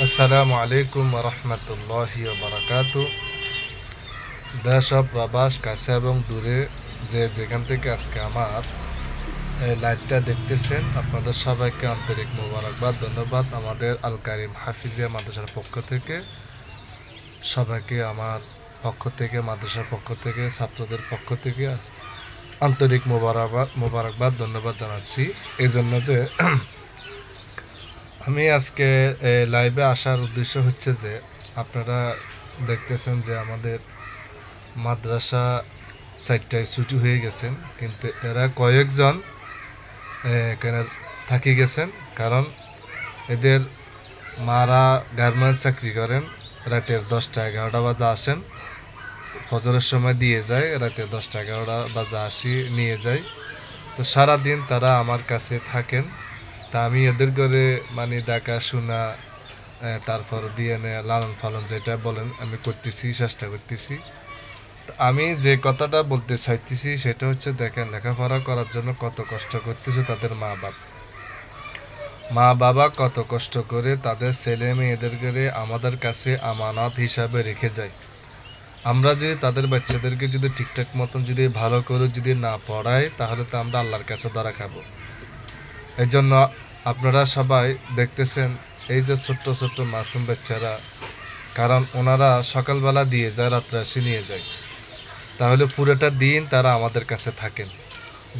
আসসালামু আলাইকুম রহমতুল্লাহি বারাকাতু। দেশ ও প্রবাস কাছে এবং দূরে যেখান থেকে আজকে আমার এই লাইভটা দেখতেছেন, আপনাদের সবাইকে আন্তরিক মোবারকবাদ, ধন্যবাদ। আমাদের আল কারিম হাফিজিয়া মাদ্রাসার পক্ষ থেকে সবাইকে আমার পক্ষ থেকে, মাদ্রাসার পক্ষ থেকে, ছাত্রদের পক্ষ থেকে আন্তরিক মোবারকবাদ ধন্যবাদ জানাচ্ছি। এই জন্য যে আমি আজকে লাইভে আসার উদ্দেশ্য হচ্ছে যে আপনারা দেখতেছেন যে আমাদের মাদ্রাসা 4টায় ছুটি হয়ে গেছেন, কিন্তু এরা কয়েকজন এখানে থাকি গেছেন, কারণ এদের মারা গার্মেন্টস চাকরি করেন। রাতের 10টা-11টা বাজে আসেন, ফজরের সময় দিয়ে যায়, রাতের 10টা-11টা বাজে আসি নিয়ে যায়। তো সারাদিন তারা আমার কাছে থাকেন। তা আমি এদের করে মানে দেখাশোনা, তারপর দিয়ে লালন পালন যেটা বলেন আমি করতেছি, চেষ্টা করতেছি। আমি যে কথাটা বলতে চাইতেছি সেটা হচ্ছে, দেখেন লেখাপড়া করার জন্য কত কষ্ট করতেছে তাদের মা বাবা কত কষ্ট করে তাদের ছেলে মেয়েদের করে আমাদের কাছে আমানত হিসাবে রেখে যায়। আমরা যদি তাদের বাচ্চাদেরকে যদি ঠিকঠাক মতন যদি ভালো করে যদি না পড়াই, তাহলে তো আমরা আল্লাহর কাছে ধরা খাবো। এই জন্য আপনারা সবাই দেখতেছেন এই যে ছোট্ট ছোট্ট মাসুম বাচ্চারা, কারণ ওনারা সকালবেলা দিয়ে যায়, রাত্রে আসে নিয়ে যায়, তাহলে পুরোটা দিন তারা আমাদের কাছে থাকেন।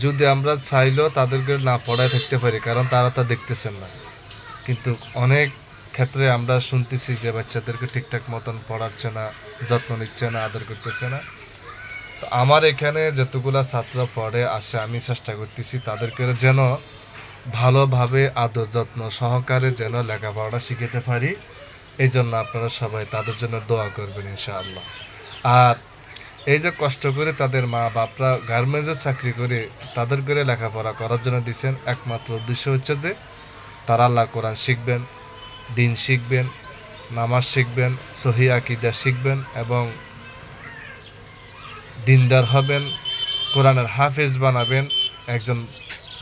যদি আমরা চাইলেও তাদেরকে না পড়ায় থাকতে পারি, কারণ তারা তা দেখতেছেন না। কিন্তু অনেক ক্ষেত্রে আমরা শুনতেছি যে বাচ্চাদেরকে ঠিকঠাক মতন পড়াচ্ছে না, যত্ন নিচ্ছে না, আদর করতেছে না। তো আমার এখানে যতগুলা ছাত্র পড়ে আসে, আমি চেষ্টা করতেছি তাদেরকে যেন ভালোভাবে আদর যত্ন সহকারে যেন লেখাপড়া শিখাতে পারি। এই জন্য আপনারা সবাই তাদের জন্য দোয়া করবেন ইনশাআল্লাহ। আর এই যে কষ্ট করে তাদের মা বাপরা গার্মেন্টসে চাকরি করে তাদের করে লেখাপড়া করার জন্য দিচ্ছেন, একমাত্র উদ্দেশ্য হচ্ছে যে তারা আল্লাহ কোরআন শিখবেন, দিন শিখবেন, নামাজ শিখবেন, সহি আকীদা শিখবেন এবং দিনদার হবেন, কোরআনের হাফেজ বানাবেন, একজন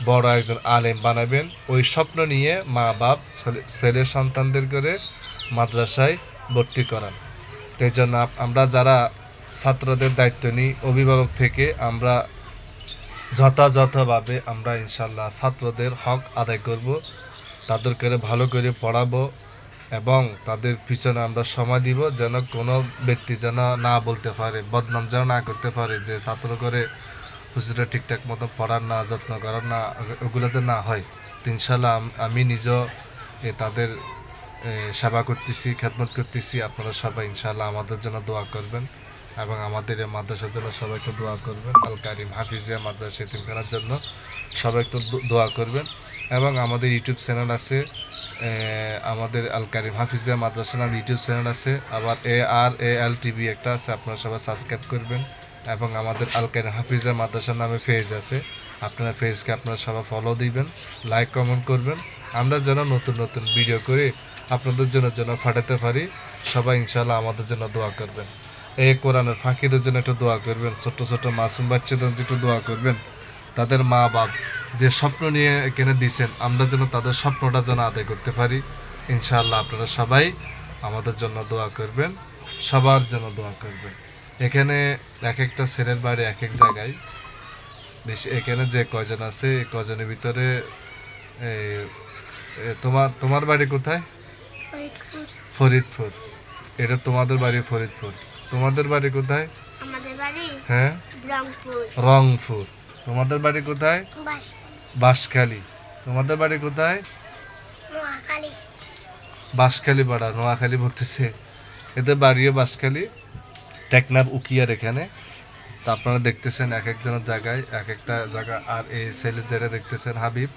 বড় একজন আলেম বানাবেন। ওই স্বপ্ন নিয়ে মা বাপ ছেলে সন্তানদের করে মাদ্রাসায় ভর্তি করান। তো এই জন্য আমরা যারা ছাত্রদের দায়িত্ব নিই অভিভাবক থেকে, আমরা যথাযথভাবে আমরা ইনশাল্লাহ ছাত্রদের হক আদায় করব, তাদের করে ভালো করে পড়াবো এবং তাদের পিছনে আমরা সময় দিব, যেন কোনো ব্যক্তি যেন না বলতে পারে, বদনাম যেন না করতে পারে যে ছাত্র করে হুজুরা ঠিকঠাক মতো পড়ার না, যত্ন করার না, ওগুলোতে না হয়। ইনশাল্লাহ আমি নিজেও তাদের সেবা করতেছি, খেদমত করতেছি। আপনারা সবাই ইনশাল্লাহ আমাদের জন্য দোয়া করবেন এবং আমাদের এই মাদ্রাসার জন্য সবাইকে দোয়া করবেন। আল কারিম হাফিজিয়া মাদ্রাসা এতিমখানার জন্য সবাই একটু দোয়া করবেন। এবং আমাদের ইউটিউব চ্যানেল আছে, আমাদের আল কারিম হাফিজিয়া মাদ্রাসা নামে ইউটিউব চ্যানেল আছে, আবার ARAL টিভি একটা আছে, আপনারা সবাই সাবস্ক্রাইব করবেন। এবং আমাদের আল কারিম হাফিজিয়া মাদ্রাসা নামে পেজ আছে, আপনারা পেজকে আপনারা সবাই ফলো দিবেন, লাইক কমেন্ট করবেন। আমরা যেন নতুন নতুন ভিডিও করে আপনাদের জন্য যেন ফাটাতে পারি। সবাই ইনশাআল্লাহ আমাদের জন্য দোয়া করবেন। এই কোরআনের ফাঁকিদের জন্য একটু দোয়া করবেন, ছোট্ট ছোট্ট মাসুম বাচ্চাদের একটু দোয়া করবেন। তাদের মা বাপ যে স্বপ্ন নিয়ে এখানে দিয়েছেন, আমরা যেন তাদের স্বপ্নটা যেন আদায় করতে পারি। ইনশাআল্লাহ আপনারা সবাই আমাদের জন্য দোয়া করবেন, সবার জন্য দোয়া করবেন। এখানে এক একটা ছেলের বাড়ি এক এক জায়গায়, বেশি এখানে যে কয়জন আছে এই কয়জনের ভিতরে তোমার বাড়ি কোথায়? ফরিদপুর। এটা তোমাদের বাড়ি ফরিদপুর। তোমাদের বাড়ি কোথায়? আমাদের বাড়ি হ্যাঁ রংপুর। তোমাদের বাড়ি কোথায়? বাঁশখালী। তোমাদের বাড়ি কোথায়? বাঁশখালী পাড়া, নোয়াখালী বলতেছে। এদের বাড়িও বাঁশখালী, টেকনাফ উকিয়ার এখানে। তা আপনারা দেখতেছেন এক একজনের জায়গায় এক একটা জায়গা। আর এই ছেলে যেটা দেখতেছেন হাবিব,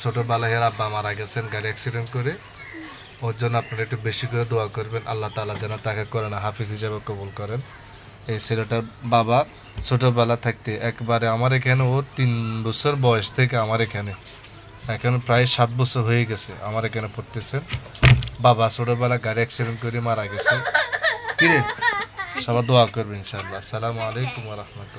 ছোটবেলায় এর আব্বা মারা গেছেন গাড়ি অ্যাক্সিডেন্ট করে। ওর জন্য আপনারা একটু বেশি করে দোয়া করবেন, আল্লাহ তাআলা যেন তাকে কোরআনে হাফিজ হিসেবে কবুল করেন। এই ছেলেটার বাবা ছোটবেলা থাকতে একবারে আমার এখানে, ও 3 বছর বয়স থেকে আমার এখানে, এখন প্রায় 7 বছর হয়ে গেছে আমার এখানে পড়তেছেন। বাবা ছোটবেলা গাড়ি অ্যাক্সিডেন্ট করে মারা গেছে। কিরে সবাই দোয়া করবেন ইনশাআল্লাহ। আসসালামু আলাইকুম ওয়া রাহমাতুল্লাহ।